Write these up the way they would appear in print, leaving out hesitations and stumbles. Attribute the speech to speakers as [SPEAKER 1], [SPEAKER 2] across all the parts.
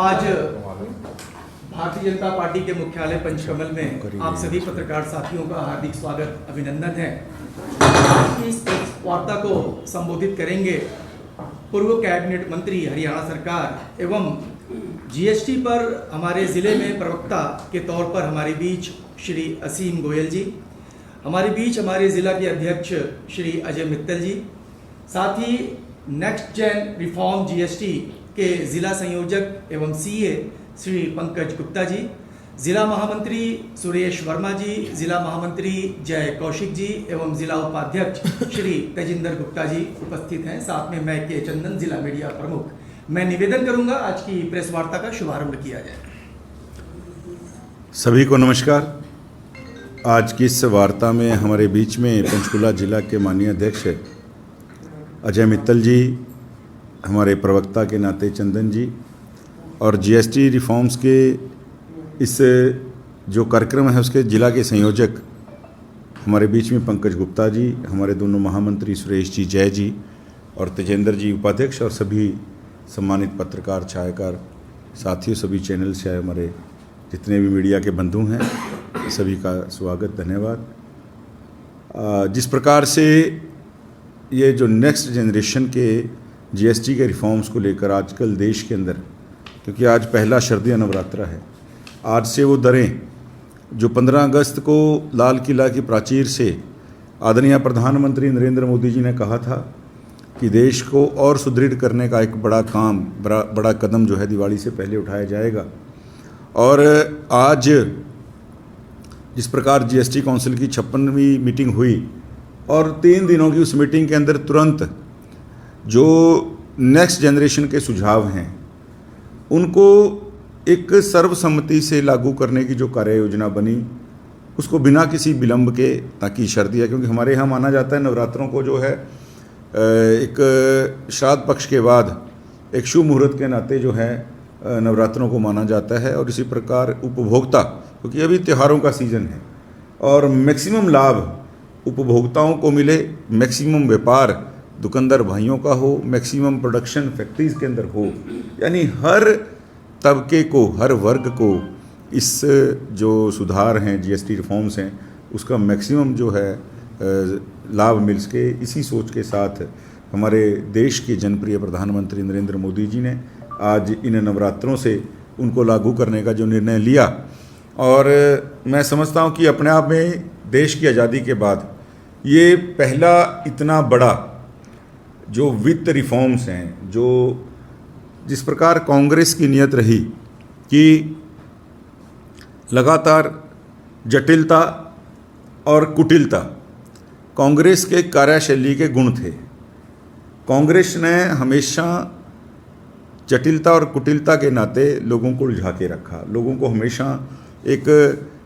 [SPEAKER 1] आज भारतीय जनता पार्टी के मुख्यालय पंचकमल में आप सभी पत्रकार साथियों का हार्दिक स्वागत अभिनंदन है। आज की इस वार्ता को संबोधित करेंगे पूर्व कैबिनेट मंत्री हरियाणा सरकार एवं जीएसटी पर हमारे ज़िले में प्रवक्ता के तौर पर हमारे बीच श्री असीम गोयल जी, हमारे बीच हमारे ज़िला के अध्यक्ष श्री अजय मित्तल जी, साथ ही नेक्स्ट जेन रिफॉर्म जीएसटी के ज़िला संयोजक एवं सीए श्री पंकज गुप्ता जी, ज़िला महामंत्री सुरेश वर्मा जी, ज़िला महामंत्री जय कौशिक जी एवं ज़िला उपाध्यक्ष श्री तेजिंदर गुप्ता जी उपस्थित हैं। साथ में मैं के चंदन, ज़िला मीडिया प्रमुख। मैं निवेदन करूंगा आज की प्रेस वार्ता का शुभारंभ किया जाए।
[SPEAKER 2] सभी को नमस्कार। आज की इस वार्ता में हमारे बीच में पंचकुला जिला के माननीय अध्यक्ष अजय मित्तल जी, हमारे प्रवक्ता के नाते चंदन जी, और जीएसटी रिफॉर्म्स के इस जो कार्यक्रम है उसके जिला के संयोजक हमारे बीच में पंकज गुप्ता जी, हमारे दोनों महामंत्री सुरेश जी, जय जी और तेजेंद्र जी उपाध्यक्ष, और सभी सम्मानित पत्रकार, छायाकार साथियों, सभी चैनल से हमारे जितने भी मीडिया के बंधु हैं, सभी का स्वागत, धन्यवाद। जिस प्रकार से ये जो नेक्स्ट जनरेशन के जीएसटी के रिफॉर्म्स को लेकर आजकल देश के अंदर, क्योंकि आज पहला शारदीय नवरात्रा है, आज से वो दरें जो 15 अगस्त को लाल किला की प्राचीर से आदरणीय प्रधानमंत्री नरेंद्र मोदी जी ने कहा था कि देश को और सुदृढ़ करने का एक बड़ा काम, बड़ा कदम जो है दिवाली से पहले उठाया जाएगा। और आज जिस प्रकार जीएसटी काउंसिल की 56वीं मीटिंग हुई और 3 दिनों की उस मीटिंग के अंदर तुरंत जो नेक्स्ट जनरेशन के सुझाव हैं उनको एक सर्वसम्मति से लागू करने की जो कार्य योजना बनी, उसको बिना किसी विलंब के, ताकि शारदीय, क्योंकि हमारे यहाँ माना जाता है नवरात्रों को जो है एक श्राद्ध पक्ष के बाद एक शुभ मुहूर्त के नाते जो है नवरात्रों को माना जाता है। और इसी प्रकार उपभोक्ता, क्योंकि अभी त्योहारों का सीज़न है और मैक्सिमम लाभ उपभोक्ताओं को मिले, मैक्सिमम व्यापार दुकानदार भाइयों का हो, मैक्सिमम प्रोडक्शन फैक्ट्रीज़ के अंदर हो, यानी हर तबके को, हर वर्ग को इस जो सुधार हैं, जीएसटी रिफॉर्म्स हैं, उसका मैक्सिमम जो है लाभ मिल सके, इसी सोच के साथ हमारे देश के जनप्रिय प्रधानमंत्री नरेंद्र मोदी जी ने आज इन नवरात्रों से उनको लागू करने का जो निर्णय लिया। और मैं समझता हूँ कि अपने आप में देश की आज़ादी के बाद ये पहला इतना बड़ा जो वित्त रिफॉर्म्स हैं, जो जिस प्रकार कांग्रेस की नीयत रही कि लगातार जटिलता और कुटिलता कांग्रेस के कार्यशैली के गुण थे। कांग्रेस ने हमेशा जटिलता और कुटिलता के नाते लोगों को उलझा के रखा। लोगों को हमेशा एक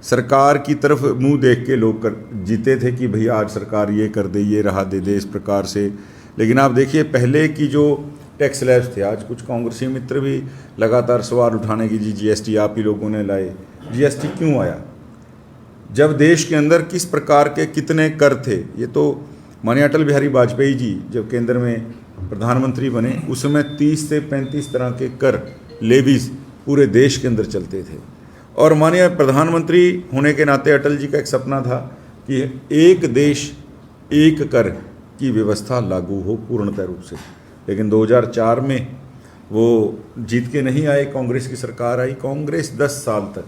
[SPEAKER 2] सरकार की तरफ मुंह देख के लोग जीते थे कि भैया आज सरकार ये कर दे, ये राहत दे दे, इस प्रकार से। लेकिन आप देखिए पहले की जो टैक्स स्लैब्स थे, आज कुछ कांग्रेसी मित्र भी लगातार सवाल उठाने की, जी जीएसटी आप ही लोगों ने लाए। जीएसटी क्यों आया? जब देश के अंदर किस प्रकार के कितने कर थे, ये तो माननीय अटल बिहारी वाजपेयी जी जब केंद्र में प्रधानमंत्री बने उस समय 30 से 35 तरह के कर, लेवीज पूरे देश के अंदर चलते थे। और माननीय प्रधानमंत्री होने के नाते अटल जी का एक सपना था कि एक देश एक कर की व्यवस्था लागू हो पूर्णतः रूप से। लेकिन 2004 में वो जीत के नहीं आए, कांग्रेस की सरकार आई। कांग्रेस 10 साल तक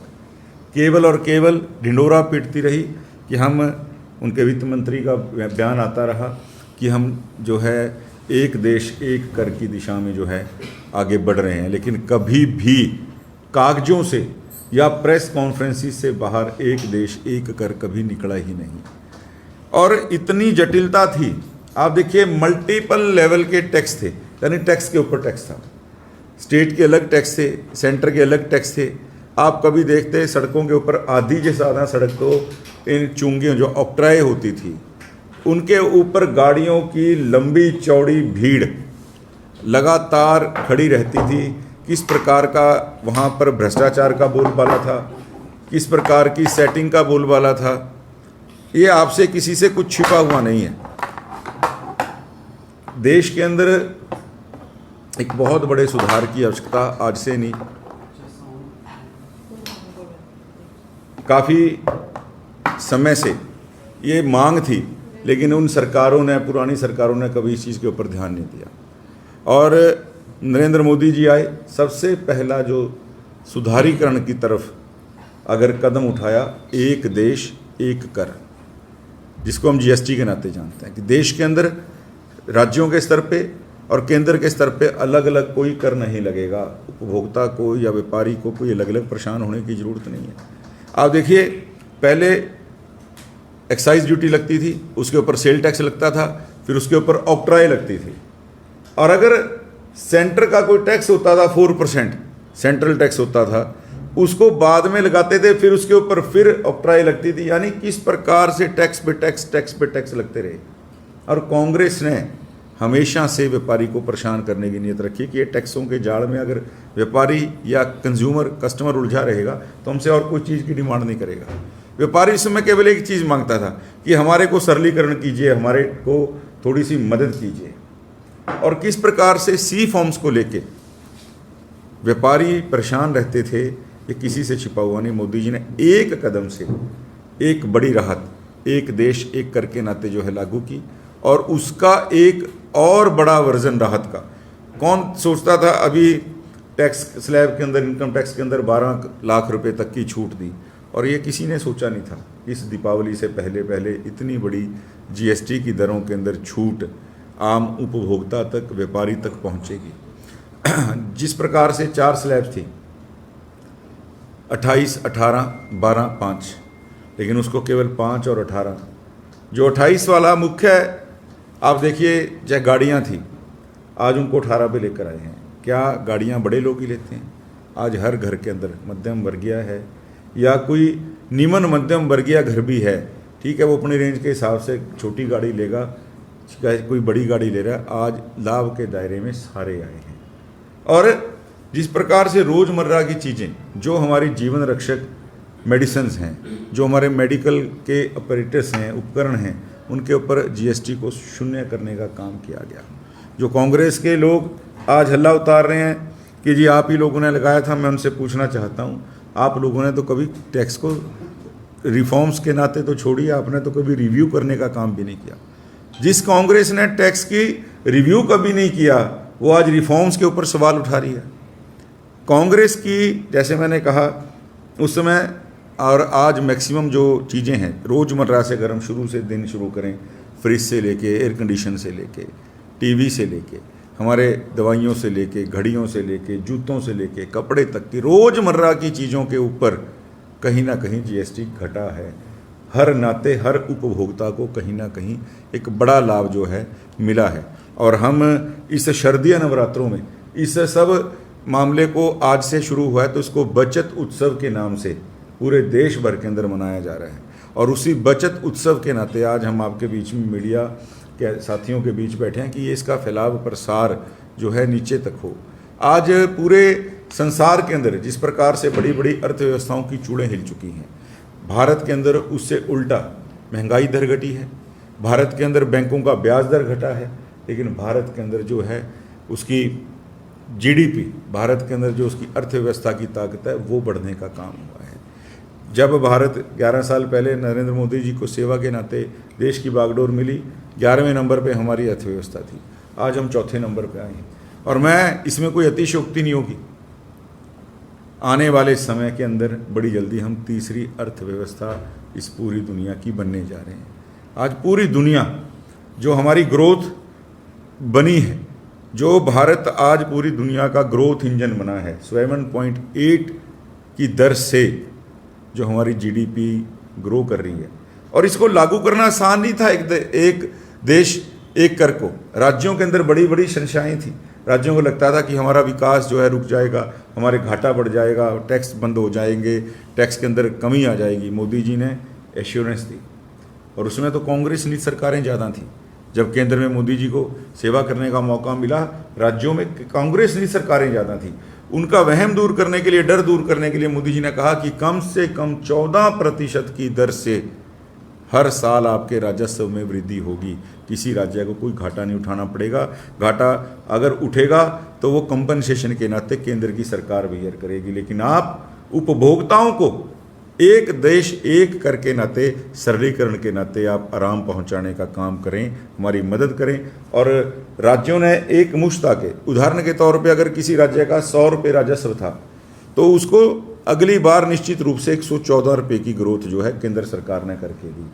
[SPEAKER 2] केवल और केवल ढिंडोरा पीटती रही कि हम, उनके वित्त मंत्री का बयान आता रहा कि हम जो है एक देश एक कर की दिशा में जो है आगे बढ़ रहे हैं। लेकिन कभी भी कागजों से या प्रेस कॉन्फ्रेंसिस से बाहर एक देश एक कर कभी निकला ही नहीं। और इतनी जटिलता थी, आप देखिए मल्टीपल लेवल के टैक्स थे, यानी टैक्स के ऊपर टैक्स था। स्टेट के अलग टैक्स थे, सेंटर के अलग टैक्स थे। आप कभी देखते सड़कों के ऊपर आधी से ज़्यादा सड़क तो इन चुंगियों जो ऑक्ट्राए होती थी उनके ऊपर गाड़ियों की लंबी चौड़ी भीड़ लगातार खड़ी रहती थी। किस प्रकार का वहाँ पर भ्रष्टाचार का बोलबाला था, किस प्रकार की सेटिंग का बोलबाला था, ये आपसे किसी से कुछ छिपा हुआ नहीं है। देश के अंदर एक बहुत बड़े सुधार की आवश्यकता आज से नहीं, काफ़ी समय से ये मांग थी, लेकिन उन सरकारों ने, पुरानी सरकारों ने कभी इस चीज़ के ऊपर ध्यान नहीं दिया। और नरेंद्र मोदी जी आए, सबसे पहला जो सुधारीकरण की तरफ अगर कदम उठाया, एक देश एक कर, जिसको हम जीएसटी के नाते जानते हैं कि देश के अंदर राज्यों के स्तर पे और केंद्र के स्तर पे अलग अलग कोई कर नहीं लगेगा। उपभोक्ता को या व्यापारी को कोई अलग अलग परेशान होने की ज़रूरत नहीं है। आप देखिए, पहले एक्साइज ड्यूटी लगती थी, उसके ऊपर सेल टैक्स लगता था, फिर उसके ऊपर ऑक्ट्राई लगती थी, और अगर सेंटर का कोई टैक्स होता था 4% सेंट्रल टैक्स होता था, उसको बाद में लगाते थे, फिर उसके ऊपर फिर ऑक्ट्राई लगती थी। यानी किस प्रकार से टैक्स पे टैक्स लगते रहे। और कांग्रेस ने हमेशा से व्यापारी को परेशान करने की नीयत रखी कि ये टैक्सों के जाल में अगर व्यापारी या कस्टमर उलझा रहेगा तो हमसे और कोई चीज़ की डिमांड नहीं करेगा। व्यापारी इस समय केवल एक चीज़ मांगता था कि हमारे को सरलीकरण कीजिए, हमारे को थोड़ी सी मदद कीजिए। और किस प्रकार से सी फॉर्म्स को लेके व्यापारी परेशान रहते थे, ये किसी से छिपा हुआ नहीं। मोदी जी ने एक कदम से एक बड़ी राहत, एक देश एक कर के नाते जो है लागू की, और उसका एक और बड़ा वर्जन राहत का कौन सोचता था। अभी टैक्स स्लैब के अंदर, इनकम टैक्स के अंदर 12 लाख रुपए तक की छूट दी, और ये किसी ने सोचा नहीं था इस दीपावली से पहले इतनी बड़ी जीएसटी की दरों के अंदर छूट आम उपभोक्ता तक, व्यापारी तक पहुंचेगी। जिस प्रकार से 4 स्लैब थी, 28, 18, 12, 5, लेकिन उसको केवल 5 और 18, जो 28 वाला मुख्य है। आप देखिए, चाहे गाड़ियाँ थी, आज उनको 18 पे लेकर आए हैं। क्या गाड़ियाँ बड़े लोग ही लेते हैं? आज हर घर के अंदर मध्यम वर्गीय है या कोई निम्न मध्यम वर्गीय घर भी है, ठीक है, वो अपनी रेंज के हिसाब से छोटी गाड़ी लेगा, चाहे कोई बड़ी गाड़ी ले रहा है। आज लाभ के दायरे में सारे आए हैं। और जिस प्रकार से रोज़मर्रा की चीज़ें, जो हमारी जीवन रक्षक मेडिसिन्स हैं, जो हमारे मेडिकल के ऑपरेटर्स हैं, उपकरण हैं, उनके ऊपर जीएसटी को शून्य करने का काम किया गया। जो कांग्रेस के लोग आज हल्ला उतार रहे हैं कि जी आप ही लोगों ने लगाया था, मैं उनसे पूछना चाहता हूँ, आप लोगों ने तो कभी टैक्स को रिफॉर्म्स के नाते तो छोड़िए, आपने तो कभी रिव्यू करने का काम भी नहीं किया। जिस कांग्रेस ने टैक्स की रिव्यू कभी नहीं किया, वो आज रिफॉर्म्स के ऊपर सवाल उठा रही है। कांग्रेस की, जैसे मैंने कहा उस समय और आज मैक्सिमम जो चीज़ें हैं रोज़मर्रा से, अगर हम शुरू से दिन शुरू करें, फ्रिज से लेके, एयर कंडीशन से लेके, टीवी से लेके, हमारे दवाइयों से लेके, घड़ियों से लेके, जूतों से लेके, कपड़े तक की रोज़मर्रा की चीज़ों के ऊपर कहीं ना कहीं जीएसटी घटा है। हर नाते हर उपभोक्ता को कहीं ना कहीं एक बड़ा लाभ जो है मिला है। और हम इस शरदीय नवरात्रों में इस सब मामले को आज से शुरू हुआ है, तो इसको बचत उत्सव के नाम से पूरे देश भर के अंदर मनाया जा रहा है। और उसी बचत उत्सव के नाते आज हम आपके बीच में, मीडिया के साथियों के बीच बैठे हैं कि ये इसका फैलाव प्रसार जो है नीचे तक हो। आज पूरे संसार के अंदर जिस प्रकार से बड़ी बड़ी अर्थव्यवस्थाओं की चूड़ें हिल चुकी हैं, भारत के अंदर उससे उल्टा महंगाई दर घटी है, भारत के अंदर बैंकों का ब्याज दर घटा है, लेकिन भारत के अंदर जो है उसकी जीडीपी, भारत के अंदर जो उसकी अर्थव्यवस्था की ताकत है वो बढ़ने का काम हुआ है। जब भारत 11 साल पहले नरेंद्र मोदी जी को सेवा के नाते देश की बागडोर मिली, 11वें नंबर पे हमारी अर्थव्यवस्था थी, आज हम 4थे नंबर पे आए हैं। और मैं इसमें कोई अतिशयोक्ति नहीं होगी, आने वाले समय के अंदर बड़ी जल्दी हम तीसरी अर्थव्यवस्था इस पूरी दुनिया की बनने जा रहे हैं। आज पूरी दुनिया जो हमारी ग्रोथ बनी है, जो भारत आज पूरी दुनिया का ग्रोथ इंजन बना है, 7.8 की दर से जो हमारी जीडीपी ग्रो कर रही है, और इसको लागू करना आसान नहीं था। एक देश एक कर को, राज्यों के अंदर बड़ी बड़ी संशयाएं थी, राज्यों को लगता था कि हमारा विकास जो है रुक जाएगा, हमारे घाटा बढ़ जाएगा, टैक्स बंद हो जाएंगे, टैक्स के अंदर कमी आ जाएगी। मोदी जी ने एश्योरेंस दी, और उसमें तो कांग्रेस नीति सरकारें ज़्यादा थीं। जब केंद्र में मोदी जी को सेवा करने का मौका मिला, राज्यों में कांग्रेस नीति सरकारें ज़्यादा थीं। उनका वहम दूर करने के लिए, डर दूर करने के लिए मोदी जी ने कहा कि कम से कम 14% की दर से हर साल आपके राजस्व में वृद्धि होगी, किसी राज्य को कोई घाटा नहीं उठाना पड़ेगा। घाटा अगर उठेगा तो वो कंपनसेशन के नाते केंद्र की सरकार बेयर करेगी, लेकिन आप उपभोक्ताओं को एक देश एक करके नाते, सरलीकरण के नाते आप आराम पहुंचाने का काम करें, हमारी मदद करें। और राज्यों ने एक मुश्त आके, उदाहरण के तौर पे अगर किसी राज्य का 100 रुपये राजस्व था तो उसको अगली बार निश्चित रूप से 114 रुपये की ग्रोथ जो है केंद्र सरकार ने करके दी।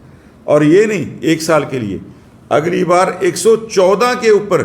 [SPEAKER 2] और ये नहीं एक साल के लिए, अगली बार 114 के ऊपर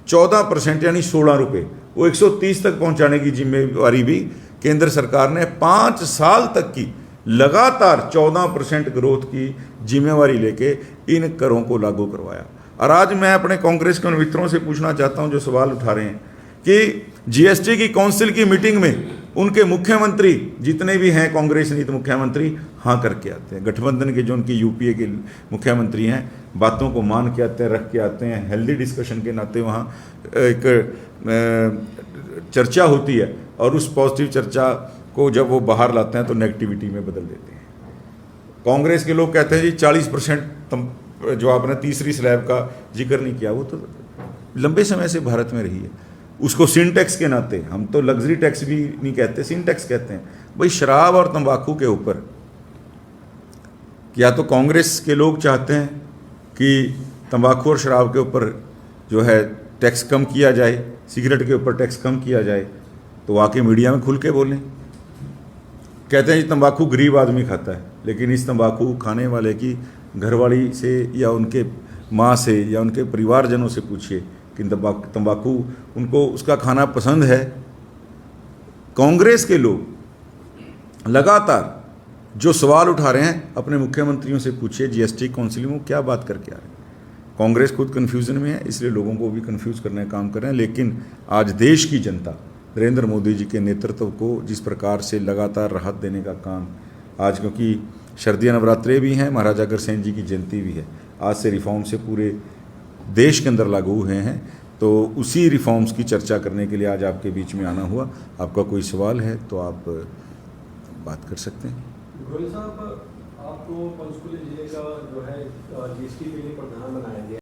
[SPEAKER 2] 14% यानी 16 रुपये, वो 130 तक पहुंचाने की जिम्मेवारी भी केंद्र सरकार ने 5 साल तक की लगातार 14% ग्रोथ की जिम्मेवारी लेके इन करों को लागू करवाया। और आज मैं अपने कांग्रेस के उन मित्रों से पूछना चाहता हूं जो सवाल उठा रहे हैं कि जीएसटी की काउंसिल की मीटिंग में उनके मुख्यमंत्री जितने भी हैं कांग्रेस नीत मुख्यमंत्री हाँ करके आते हैं, गठबंधन के जो उनकी यूपीए के मुख्यमंत्री हैं बातों को मान के आते हैं, रख के आते हैं, हेल्दी डिस्कशन के नाते वहाँ एक चर्चा होती है और उस पॉजिटिव चर्चा को जब वो बाहर लाते हैं तो नेगेटिविटी में बदल देते हैं। कांग्रेस के लोग कहते हैं जी 40% जो आपने तीसरी स्लैब का जिक्र नहीं किया, वो तो लंबे समय से भारत में रही है, उसको सिन टैक्स के नाते, हम तो लग्जरी टैक्स भी नहीं कहते, सिन टैक्स कहते हैं। भाई शराब और तंबाकू के ऊपर या तो कांग्रेस के लोग चाहते हैं कि तंबाकू और शराब के ऊपर जो है टैक्स कम किया जाए, सिगरेट के ऊपर टैक्स कम किया जाए, तो आके मीडिया में खुल के बोलें। कहते हैं जी तंबाकू गरीब आदमी खाता है, लेकिन इस तंबाकू खाने वाले की घरवाली से या उनके माँ से या उनके परिवारजनों से पूछिए कि तंबाकू उनको उसका खाना पसंद है। कांग्रेस के लोग लगातार जो सवाल उठा रहे हैं अपने मुख्यमंत्रियों से पूछिए, जीएसटी काउंसिल में क्या बात करके आ रहे हैं। कांग्रेस खुद कन्फ्यूजन में है, इसलिए लोगों को भी कन्फ्यूज करने का काम कर रहे हैं। लेकिन आज देश की जनता नरेंद्र मोदी जी के नेतृत्व को जिस प्रकार से लगातार राहत देने का काम आज, क्योंकि शरदिया नवरात्रे भी हैं, महाराजा अग्रसेन जी की जयंती भी है, आज से रिफॉर्म से पूरे देश के अंदर लागू हुए हैं, तो उसी रिफॉर्म्स की चर्चा करने के लिए आज आपके बीच में आना हुआ। आपका कोई सवाल है तो आप बात कर सकते हैं।
[SPEAKER 3] गोयल साहब, आपको पंचकुला जिले का जो है जीएसटी के लिए प्रधान बनाया गया।